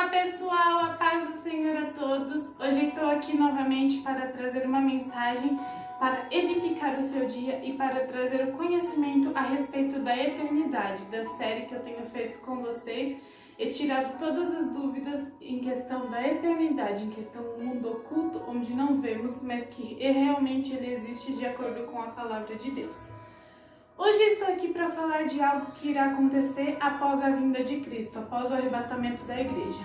Olá pessoal, a paz do Senhor a todos. Hoje estou aqui novamente para trazer uma mensagem para edificar o seu dia e para trazer o conhecimento a respeito da eternidade, da série que eu tenho feito com vocês e tirado todas as dúvidas em questão da eternidade, em questão do mundo oculto, onde não vemos, mas que realmente ele existe de acordo com a palavra de Deus. Hoje estou aqui para falar de algo que irá acontecer após a vinda de Cristo, após o arrebatamento da igreja,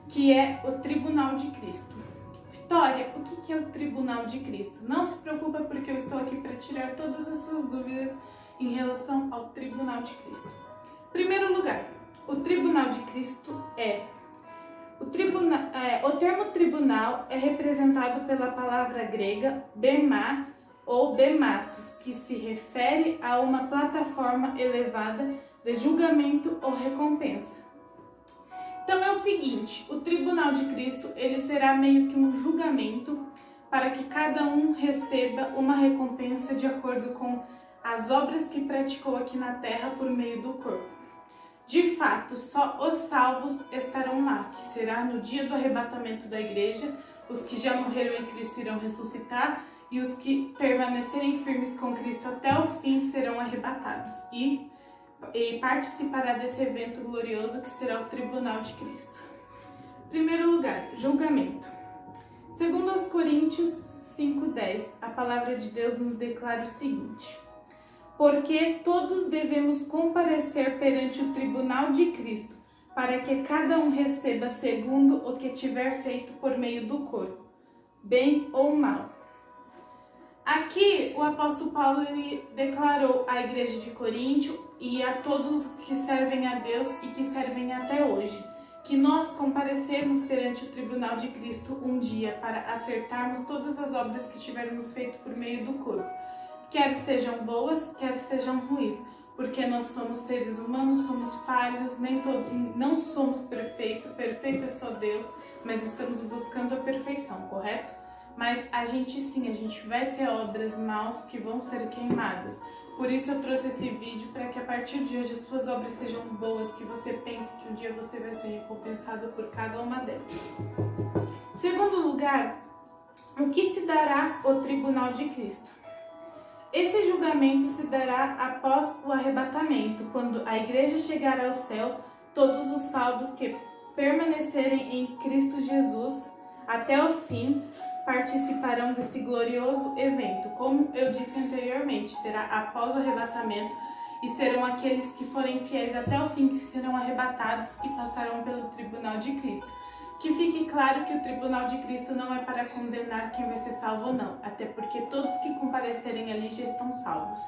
que é o Tribunal de Cristo. Vitória, o que é o Tribunal de Cristo? Não se preocupa porque eu estou aqui para tirar todas as suas dúvidas em relação ao Tribunal de Cristo. Em primeiro lugar, o Tribunal de Cristo o termo tribunal é representado pela palavra grega bema ou bematos, que se refere a uma plataforma elevada de julgamento ou recompensa. Então é o seguinte, o Tribunal de Cristo ele será meio que um julgamento para que cada um receba uma recompensa de acordo com as obras que praticou aqui na terra por meio do corpo. De fato, só os salvos estarão lá, que será no dia do arrebatamento da igreja. Os que já morreram em Cristo irão ressuscitar e os que permanecerem firmes com Cristo até o fim serão arrebatados e participará desse evento glorioso que será o Tribunal de Cristo. Em primeiro lugar, julgamento. Segundo aos Coríntios 5:10, a palavra de Deus nos declara o seguinte: porque todos devemos comparecer perante o tribunal de Cristo, para que cada um receba segundo o que tiver feito por meio do corpo, bem ou mal. Aqui o apóstolo Paulo ele declarou à igreja de Coríntio e a todos que servem a Deus e que servem até hoje, que nós comparecemos perante o tribunal de Cristo um dia para acertarmos todas as obras que tivermos feito por meio do corpo, quer sejam boas, quer sejam ruins, porque nós somos seres humanos, somos falhos, nem todos, não somos perfeitos, perfeito é só Deus, mas estamos buscando a perfeição, correto? Mas a gente vai ter obras maus que vão ser queimadas. Por isso eu trouxe esse vídeo para que a partir de hoje as suas obras sejam boas, que você pense que um dia você vai ser recompensado por cada uma delas. Segundo lugar, o que se dará o Tribunal de Cristo? Esse julgamento se dará após o arrebatamento, quando a igreja chegar ao céu. Todos os salvos que permanecerem em Cristo Jesus até o fim participarão desse glorioso evento. Como eu disse anteriormente, será após o arrebatamento e serão aqueles que forem fiéis até o fim que serão arrebatados e passarão pelo Tribunal de Cristo. Que fique claro que o Tribunal de Cristo não é para condenar quem vai ser salvo ou não, até porque todos que comparecerem ali já estão salvos.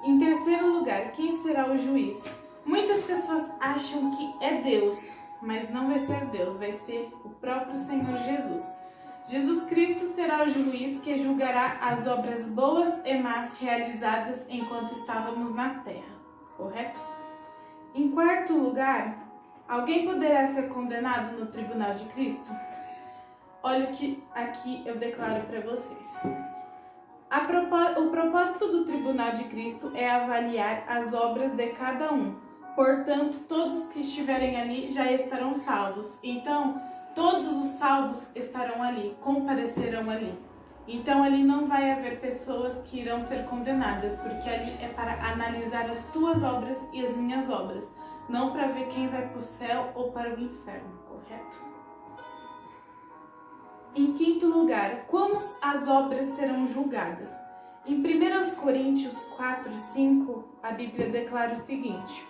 Em terceiro lugar, quem será o juiz? Muitas pessoas acham que é Deus, mas não vai ser Deus, vai ser o próprio Senhor Jesus. Jesus Cristo será o juiz que julgará as obras boas e más realizadas enquanto estávamos na terra, correto? Em quarto lugar, alguém poderá ser condenado no Tribunal de Cristo? Olha o que aqui eu declaro para vocês. O propósito do Tribunal de Cristo é avaliar as obras de cada um. Portanto, todos que estiverem ali já estarão salvos. Então, todos os salvos estarão ali, comparecerão ali. Então, ali não vai haver pessoas que irão ser condenadas, porque ali é para analisar as tuas obras e as minhas obras, não para ver quem vai para o céu ou para o inferno, correto? Em quinto lugar, como as obras serão julgadas? Em 1 Coríntios 4:5, a Bíblia declara o seguinte: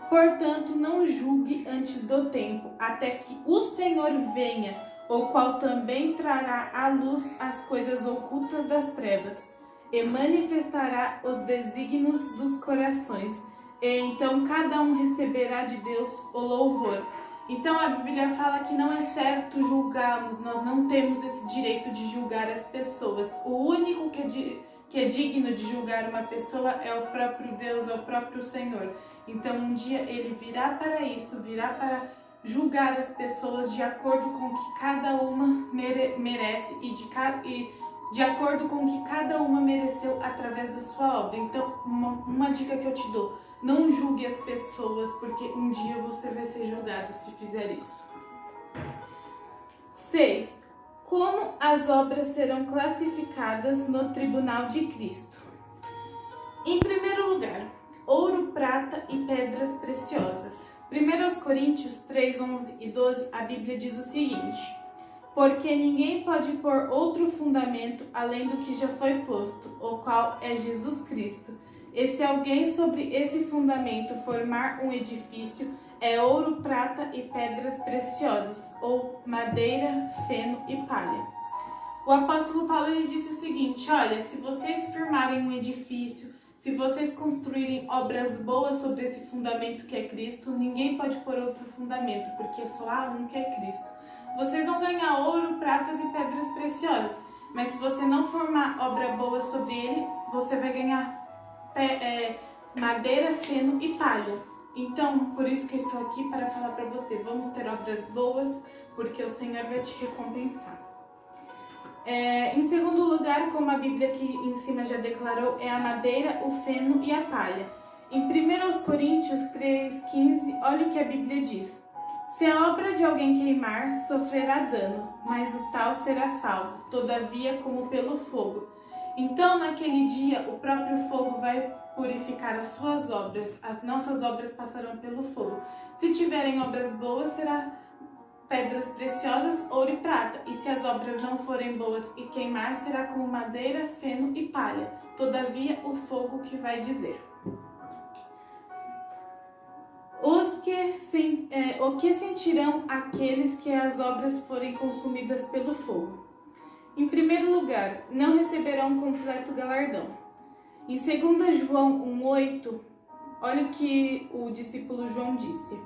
portanto, não julgue antes do tempo, até que o Senhor venha, o qual também trará à luz as coisas ocultas das trevas, e manifestará os desígnios dos corações, e então cada um receberá de Deus o louvor. Então a Bíblia fala que não é certo julgarmos, nós não temos esse direito de julgar as pessoas. O único que é digno de julgar uma pessoa é o próprio Deus, é o próprio Senhor. Então um dia ele virá para isso, virá para julgar as pessoas de acordo com o que cada uma merece e de acordo com o que cada uma mereceu através da sua obra. Então uma dica que eu te dou: Não julgue as pessoas, porque um dia você vai ser julgado se fizer isso. 6. Como as obras serão classificadas no tribunal de Cristo? Em primeiro lugar, ouro, prata e pedras preciosas. 1 Coríntios 3, 11 e 12, a Bíblia diz o seguinte: porque ninguém pode pôr outro fundamento além do que já foi posto, o qual é Jesus Cristo. E se alguém sobre esse fundamento formar um edifício, é ouro, prata e pedras preciosas, ou madeira, feno e palha. O apóstolo Paulo ele disse o seguinte: olha, se vocês firmarem um edifício, se vocês construírem obras boas sobre esse fundamento que é Cristo, ninguém pode pôr outro fundamento, porque só há um que é Cristo. Vocês vão ganhar ouro, pratas e pedras preciosas, mas se você não formar obra boa sobre ele, você vai ganhar madeira, feno e palha. Então, por isso que eu estou aqui para falar para você, vamos ter obras boas, porque o Senhor vai te recompensar. Em segundo lugar, como a Bíblia aqui em cima já declarou, é a madeira, o feno e a palha. Em 1 Coríntios 3,15, olha o que a Bíblia diz: se a obra de alguém queimar, sofrerá dano, mas o tal será salvo, todavia como pelo fogo. Então, naquele dia, o próprio fogo vai purificar as suas obras, as nossas obras passarão pelo fogo. Se tiverem obras boas, será pedras preciosas, ouro e prata. E se as obras não forem boas e queimar, será como madeira, feno e palha. Todavia, o fogo que vai dizer. O que sentirão aqueles que as obras forem consumidas pelo fogo? Em primeiro lugar, não receberão um completo galardão. Em 2 João 1,8, olha o que o discípulo João disse: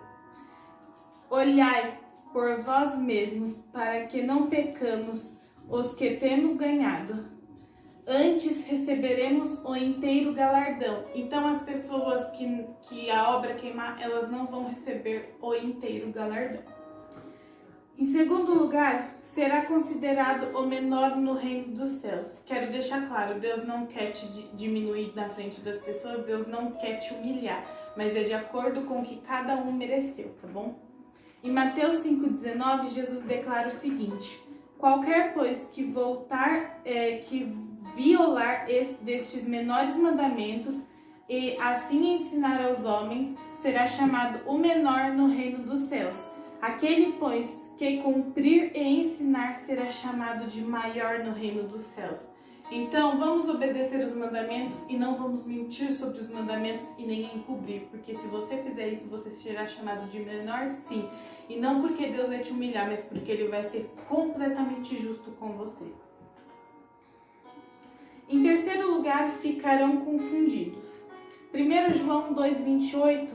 olhai por vós mesmos, para que não pecamos os que temos ganhado. Antes receberemos o inteiro galardão. Então as pessoas que a obra queimar, elas não vão receber o inteiro galardão. Em segundo lugar, será considerado o menor no reino dos céus. Quero deixar claro, Deus não quer te diminuir na frente das pessoas, Deus não quer te humilhar, mas é de acordo com o que cada um mereceu, tá bom? Em Mateus 5,19, Jesus declara o seguinte: qualquer, pois, que violar destes menores mandamentos e assim ensinar aos homens, será chamado o menor no reino dos céus. Aquele, pois, que cumprir e ensinar será chamado de maior no reino dos céus. Então, vamos obedecer os mandamentos e não vamos mentir sobre os mandamentos e nem encobrir, porque se você fizer isso, você será chamado de menor, sim. E não porque Deus vai te humilhar, mas porque Ele vai ser completamente justo com você. Em terceiro lugar, ficarão confundidos. 1 João 2,28.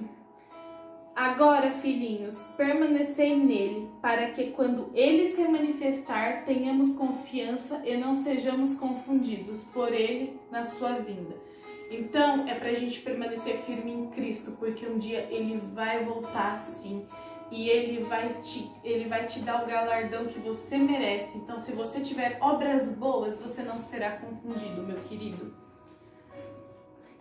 Agora, filhinhos, permanecei nele, para que quando ele se manifestar, tenhamos confiança e não sejamos confundidos por ele na sua vinda. Então, é pra gente permanecer firme em Cristo, porque um dia ele vai voltar sim. E ele vai te dar o galardão que você merece. Então, se você tiver obras boas, você não será confundido, meu querido.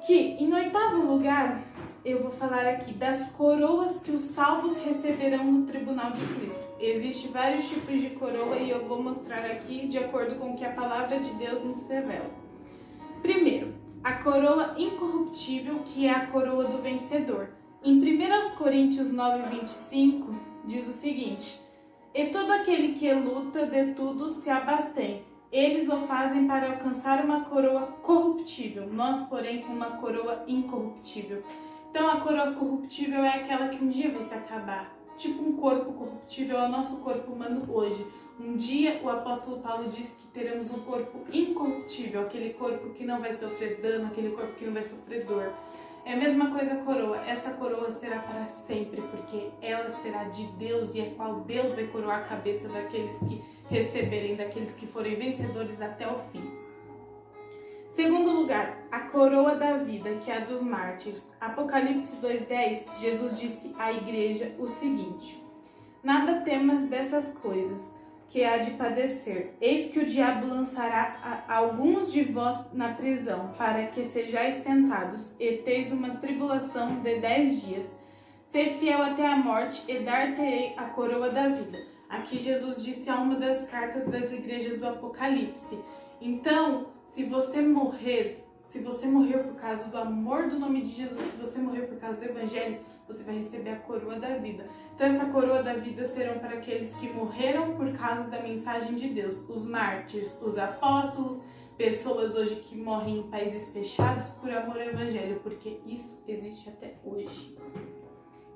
Em oitavo lugar, eu vou falar aqui das coroas que os salvos receberão no tribunal de Cristo. Existem vários tipos de coroa e eu vou mostrar aqui de acordo com o que a palavra de Deus nos revela. Primeiro, a coroa incorruptível, que é a coroa do vencedor. Em 1 Coríntios 9,25, diz o seguinte: e todo aquele que luta de tudo se abstém. Eles o fazem para alcançar uma coroa corruptível, nós, porém, uma coroa incorruptível. Então, a coroa corruptível é aquela que um dia vai se acabar. Tipo um corpo corruptível é o nosso corpo humano hoje. Um dia, o apóstolo Paulo disse que teremos um corpo incorruptível, aquele corpo que não vai sofrer dano, aquele corpo que não vai sofrer dor. É a mesma coisa a coroa. Essa coroa será para sempre, porque ela será de Deus e é qual Deus vai coroar a cabeça daqueles que receberem, daqueles que forem vencedores até o fim. Segundo lugar, a coroa da vida, que é a dos mártires. Apocalipse 2,10, Jesus disse à igreja o seguinte: nada temas dessas coisas. que há de padecer. Eis que o diabo lançará alguns de vós na prisão, para que sejais tentados, e teis uma tribulação de 10 dias. Ser fiel até a morte, e dar-te-ei a coroa da vida. Aqui Jesus disse a uma das cartas das igrejas do Apocalipse. Então, se você morrer por causa do amor do nome de Jesus, se você morrer por causa do Evangelho, você vai receber a coroa da vida. Então essa coroa da vida serão para aqueles que morreram por causa da mensagem de Deus, os mártires, os apóstolos, pessoas hoje que morrem em países fechados por amor ao Evangelho, porque isso existe até hoje.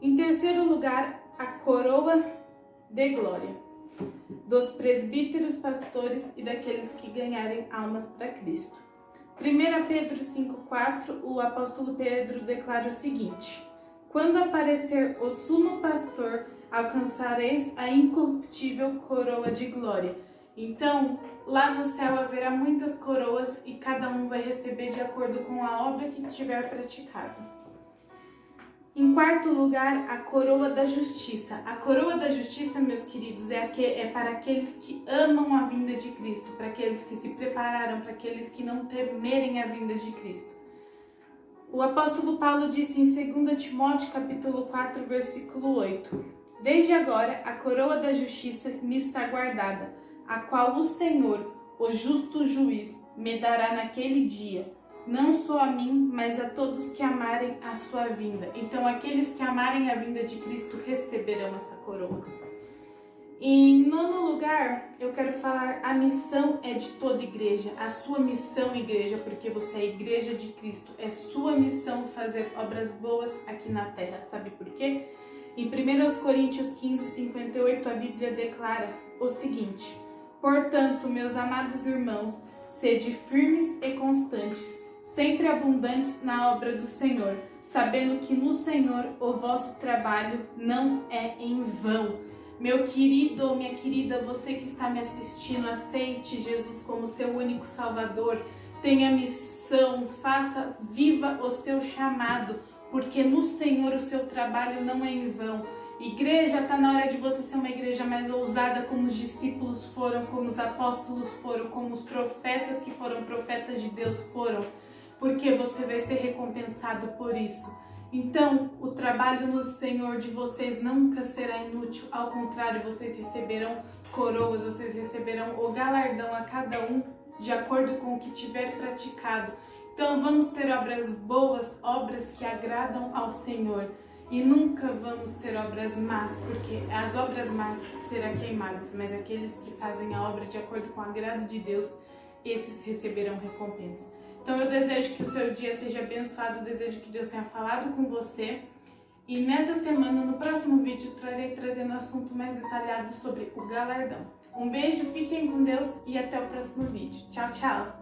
Em terceiro lugar, a coroa de glória dos presbíteros, pastores e daqueles que ganharem almas para Cristo. 1 Pedro 5,4, o apóstolo Pedro declara o seguinte: quando aparecer o sumo pastor, alcançareis a incorruptível coroa de glória. Então, lá no céu haverá muitas coroas e cada um vai receber de acordo com a obra que tiver praticado. Em quarto lugar, a coroa da justiça. A coroa da justiça, meus queridos, é para aqueles que amam a vinda de Cristo, para aqueles que se prepararam, para aqueles que não temerem a vinda de Cristo. O apóstolo Paulo disse em 2 Timóteo capítulo 4, versículo 8: desde agora a coroa da justiça me está guardada, a qual o Senhor, o justo juiz, me dará naquele dia, não só a mim, mas a todos que amarem a sua vinda. Então aqueles que amarem a vinda de Cristo receberão essa coroa. Em nono lugar, eu quero falar, a missão é de toda igreja, a sua missão, igreja, porque você é a igreja de Cristo, é sua missão fazer obras boas aqui na terra, sabe por quê? Em 1 Coríntios 15, 58, a Bíblia declara o seguinte: portanto, meus amados irmãos, sede firmes e constantes, sempre abundantes na obra do Senhor, sabendo que no Senhor o vosso trabalho não é em vão. Meu querido, minha querida, você que está me assistindo, aceite Jesus como seu único Salvador, tenha missão, viva o seu chamado, porque no Senhor o seu trabalho não é em vão. Igreja, está na hora de você ser uma igreja mais ousada, como os discípulos foram, como os apóstolos foram, como os profetas que foram profetas de Deus foram, porque você vai ser recompensado por isso. Então, o trabalho no Senhor de vocês nunca será inútil, ao contrário, vocês receberão coroas, vocês receberão o galardão a cada um de acordo com o que tiver praticado. Então, vamos ter obras boas, obras que agradam ao Senhor, e nunca vamos ter obras más, porque as obras más serão queimadas, mas aqueles que fazem a obra de acordo com o agrado de Deus, esses receberão recompensa. Então eu desejo que o seu dia seja abençoado, desejo que Deus tenha falado com você. E nessa semana, no próximo vídeo, trarei trazendo um assunto mais detalhado sobre o galardão. Um beijo, fiquem com Deus e até o próximo vídeo. Tchau, tchau!